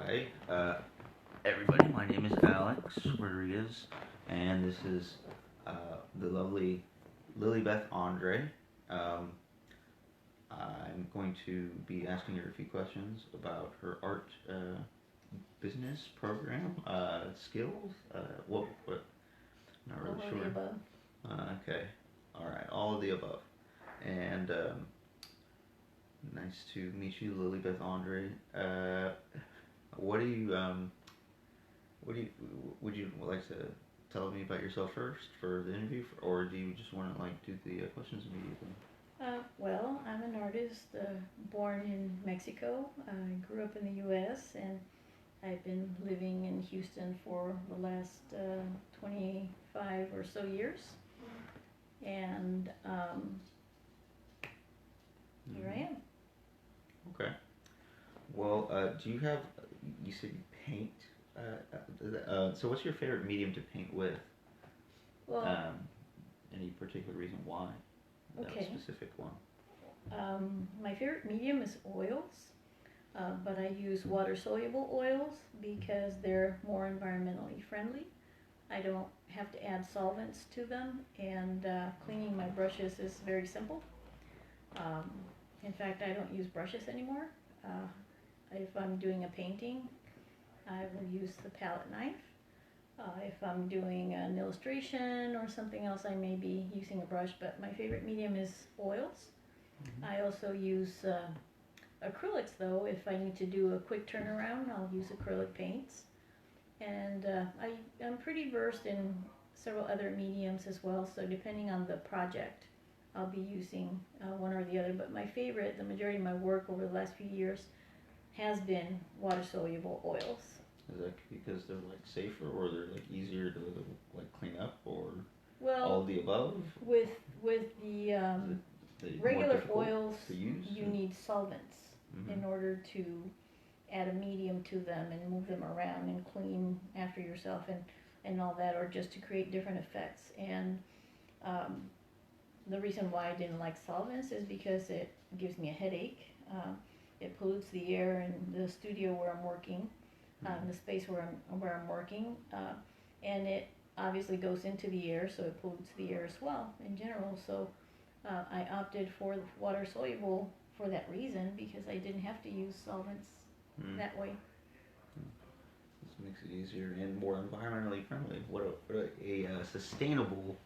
Hi, everybody. My name is Alex Rodriguez, and this is the lovely Lilibeth André. Um, I'm going to be asking her a few questions about her art business program, skills. What? Not really All of sure. the above. Okay. All right. All of the above. And nice to meet you, Lilibeth André. What do you What do you would you like to tell me about yourself first for the interview, or do you just want to like do the questions immediately? Well, I'm an artist born in Mexico. I grew up in the U.S. and I've been living in Houston for the last 25 or so years. And here I Hmm. am. Okay. Well, do you have? You said you paint. So, what's your favorite medium to paint with? Well, Um, any particular reason why that okay. specific one? My favorite medium is oils, but I use water soluble oils because they're more environmentally friendly. I don't have to add solvents to them, and cleaning my brushes is very simple. Um, in fact, I don't use brushes anymore. If I'm doing a painting, I will use the palette knife. If I'm doing an illustration or something else, I may be using a brush, but my favorite medium is oils. Hmm. I also use acrylics, though. If I need to do a quick turnaround, I'll use acrylic paints. And I'm pretty versed in several other mediums as well, so depending on the project, I'll be using one or the other. But my favorite, the majority of my work over the last few years, has been water soluble oils. Is that because they're like safer, or they're like easier to like clean up, or all Well, of the above? with with the Is it more regular difficult oils, to use? you need solvents Mm-hmm. in order to add a medium to them and move them around and clean after yourself and all that, or just to create different effects. And um, the reason why I didn't like solvents is because it gives me a headache. It pollutes the air in the studio where I'm working, the space where I'm working, and it obviously goes into the air, so it pollutes the air as well in general. So I opted for the water soluble for that reason because I didn't have to use solvents Mm-hmm. that way. This makes it easier and more environmentally friendly. What a sustainable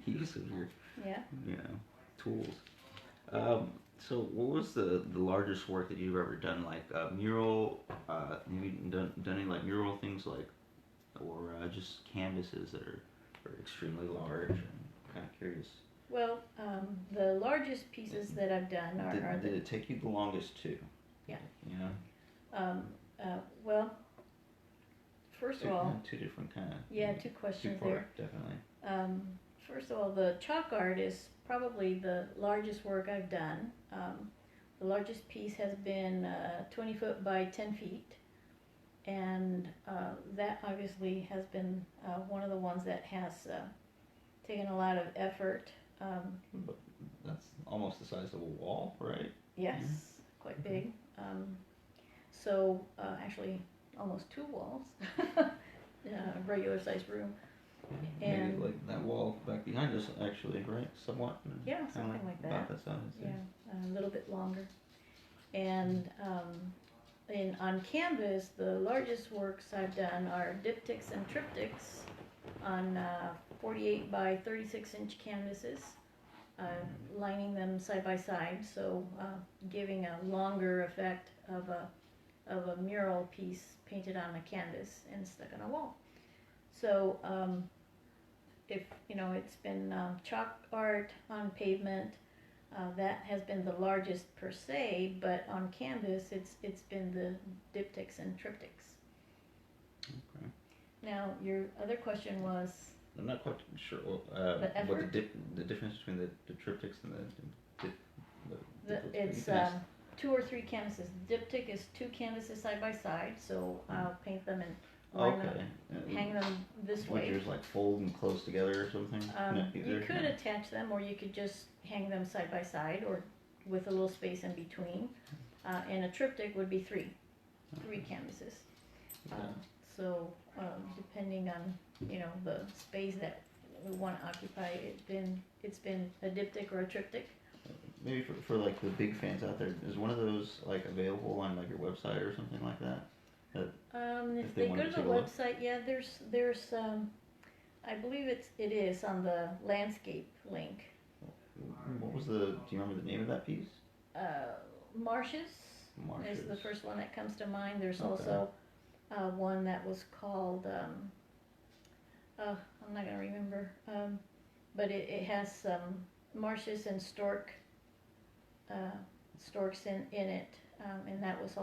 use of your Yeah. you know tools. Um, so what was the largest work that you've ever done? Like mural? Have you done any like mural things like, or just canvases that are extremely large? I'm kind of curious. Well, the largest pieces that I've done are Did it take you the longest too? yeah. You know, Um, well, first of all, two different kind of yeah, two two questions there. part definitely. Um, First of all, the chalk art is probably the largest work I've done. The largest piece has been 20 foot by 10 feet, and that obviously has been one of the ones that has taken a lot of effort. But that's almost the size of a wall, right? Yes, Yeah. quite Okay. big. So actually, almost two walls, regular sized room, Maybe and like that wall back behind us, actually, right? Somewhat. yeah, Kind of something like about that. that size. Yeah, a little bit longer. And on canvas, the largest works I've done are diptychs and triptychs on 48 by 36-inch canvases, uh, lining them side by side, so giving a longer effect of a mural piece painted on a canvas and stuck on a wall. So if you know, it's been chalk art on pavement. That has been the largest per se, but on canvas, it's been the diptychs and triptychs. Okay. Now, your other question was I'm not quite sure the what effort. the difference between the triptychs and It's two or three canvases. Diptych is two canvases side by side, so I'll paint them and line them, okay. hang them this Would way. yours like fold and close together or something? You could attach them, or you could just hang them side by side, or with a little space in between. And a triptych would be three. 3 canvases. Okay. So depending on the space that we want to occupy, it's been a diptych or a triptych. Maybe for like the big fans out there, is one of those like available on like your website or something like that? If they go to the website, yeah, there's I believe it is on the landscape link. What was do you remember the name of that piece? Marshes is the first one that comes to mind. There's also one that was called, I'm not going to remember, but it has some marshes and storks in it, and that was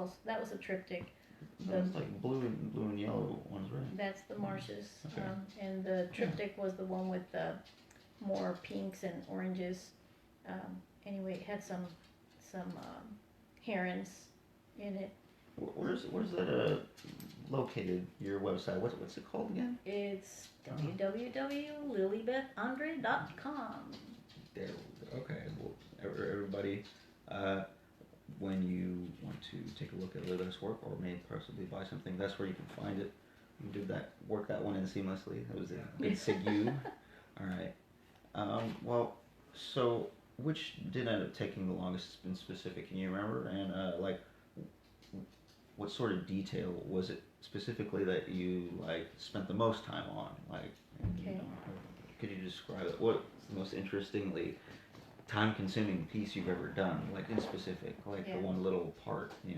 a triptych. It's like blue and yellow ones, right? That's the marshes, okay. And the triptych was the one with the more pinks and oranges. Anyway, it had some herons in it. Where's that located? Your website? What's it called again? It's www.lilibethandre.com. There. Okay. Well, everybody, when you want to take a look at Lilibeth's work or may possibly buy something, that's where you can find it. You did work that one in seamlessly. That was a good segue. All right. Well, so which did end up taking the longest in specific? Can you remember? And what sort of detail was it specifically that you spent the most time on? Okay. Could you describe it? What's the most interestingly time-consuming piece you've ever done? In specific, the one little part, of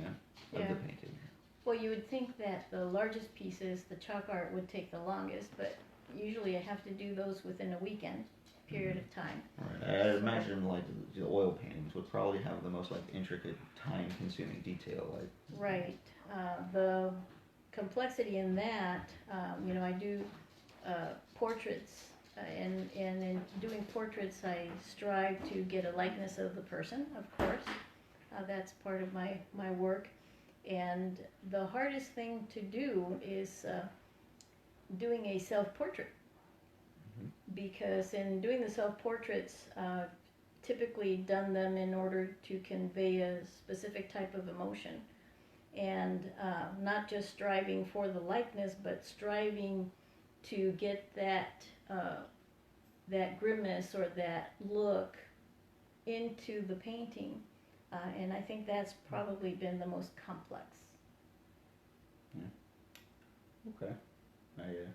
the painting. Well, you would think that the largest pieces, the chalk art, would take the longest, but usually I have to do those within a weekend period of time. Right. I imagine the oil paintings would probably have the most intricate, time-consuming detail. Right. The complexity in that, I do portraits, and in doing portraits, I strive to get a likeness of the person, of course. That's part of my work. And the hardest thing to do is doing a self-portrait. Because in doing the self-portraits, typically done them in order to convey a specific type of emotion. And not just striving for the likeness, but striving to get that grimness or that look into the painting. And I think that's probably been the most complex. Yeah. Okay. You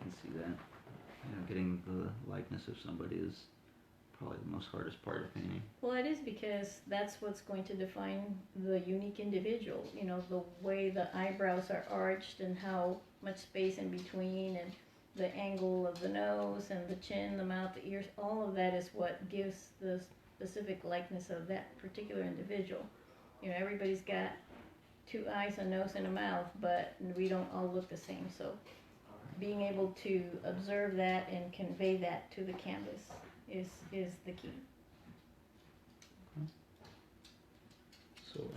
can see that. Getting the likeness of somebody is probably the most hardest part of painting. Well, it is, because that's what's going to define the unique individual. The way the eyebrows are arched and how much space in between, and the angle of the nose and the chin, the mouth, the ears, all of that is what gives the specific likeness of that particular individual. Everybody's got 2 eyes, a nose, and a mouth, but we don't all look the same. So being able to observe that and convey that to the canvas is the key. So,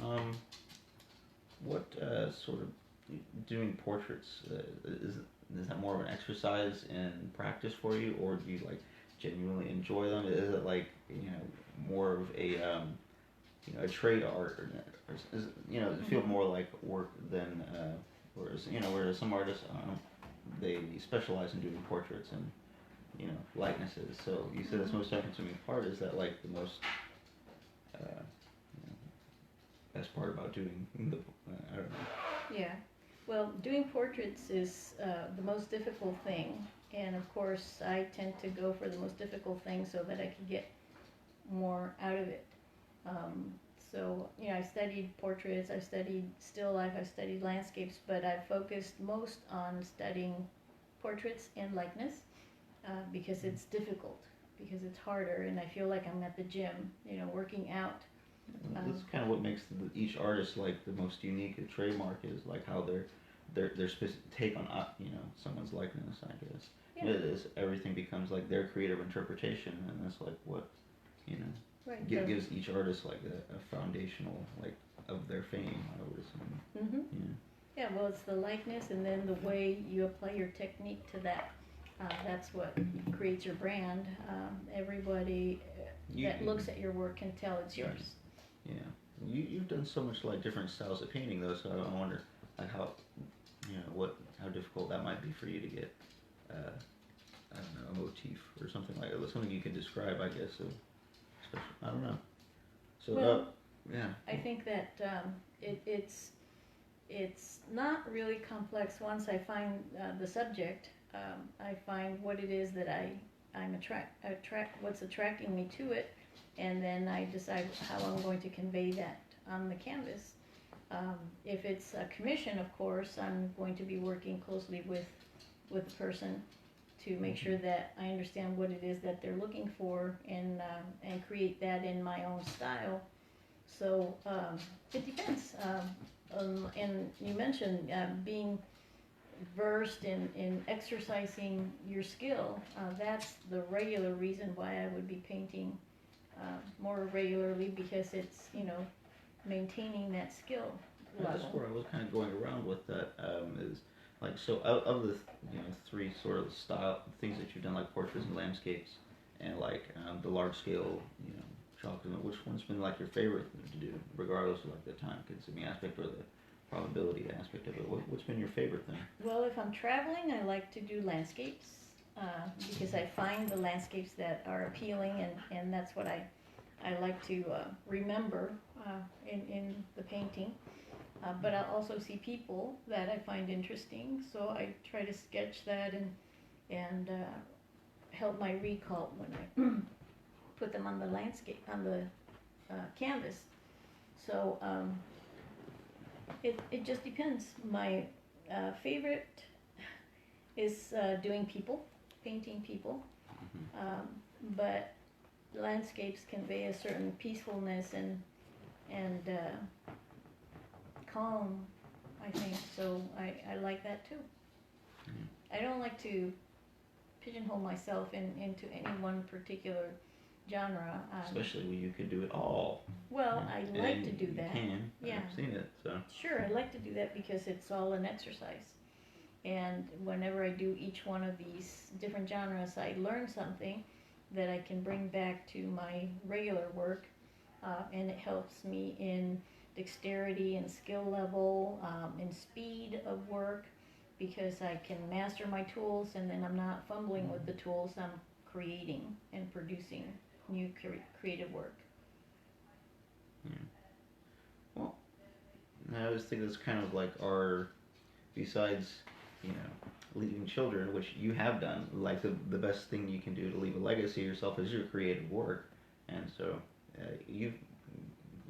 what sort of doing portraits is that more of an exercise in practice for you, or do you genuinely enjoy them? Is it more of a a trade art, or is it feel more like work than whereas some artists they specialize in doing portraits and likenesses. So you said that's most time-consuming part. Is that the most best part about doing the I don't know. Yeah. Well, doing portraits is the most difficult thing, and of course I tend to go for the most difficult thing so that I can get more out of it. So I studied portraits, I studied still life, I studied landscapes, but I focused most on studying portraits and likeness because it's difficult, because it's harder, and I feel like I'm at the gym, working out. That's kind of what makes each artist the most unique. A trademark is how their specific take on someone's likeness. I guess it is, everything becomes their creative interpretation, and that's what right. gives each artist a foundational of their fame, I would assume. Mm-hmm. Yeah, well, it's the likeness, and then the way you apply your technique to that. That's what creates your brand. Everybody that looks at your work can tell it's yours. Yeah, you've done so much like different styles of painting though, so I wonder like how how difficult that might be for you to get I don't know, a motif or something like that, something you could describe, I guess. So, I don't know. So Well, yeah. I think that it's not really complex once I find the subject. I find what it is that I'm attract what's attracting me to it, and then I decide how I'm going to convey that on the canvas. If it's a commission, of course, I'm going to be working closely with the person to make sure that I understand what it is that they're looking for, and create that in my own style. So it depends. And you mentioned being versed in exercising your skill. That's the regular reason why I would be painting more regularly, because it's maintaining that skill level. That's where I was kind of going around with that. Is like so of the three sort of style things that you've done, like portraits and landscapes, and like the large scale chalk. Which one's been like your favorite to do, regardless of like the time consuming aspect or the probability aspect of it? What's been your favorite thing? Well, if I'm traveling, I like to do landscapes because I find the landscapes that are appealing, and that's what I like to remember in the painting. But I also see people that I find interesting, so I try to sketch that and help my recall when I put them on the landscape, on the canvas. So it just depends. My favorite is doing people, painting people, but landscapes convey a certain peacefulness and calm, I think, so I like that too. I don't like to pigeonhole myself into any one particular genre. Especially when you could do it all. Well, I like to do you that. Can. Yeah. I've seen it, so. Sure, I like to do that because it's all an exercise. And whenever I do each one of these different genres, I learn something that I can bring back to my regular work, and it helps me in dexterity and skill level, in speed of work, because I can master my tools, and then I'm not fumbling with the tools. I'm creating and producing new creative work. Yeah. Well, I always think that's kind of like our, besides, leading children, which you have done, like the best thing you can do to leave a legacy yourself is your creative work. And so you've,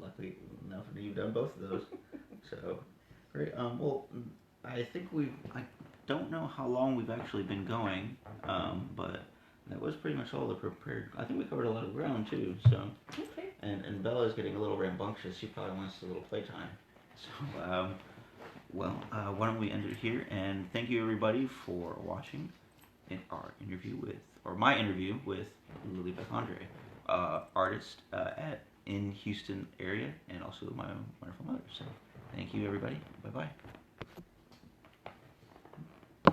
luckily enough, you've done both of those. So, great. Well, I think I don't know how long we've actually been going, but that was pretty much all the prepared. I think we covered a lot of ground too. So, Okay. and Bella's getting a little rambunctious. She probably wants a little playtime. So, well, why don't we end it here? And thank you everybody for watching our interview my interview with Lilibeth André, artist in Houston area, and also my wonderful mother. So, thank you everybody. Bye bye.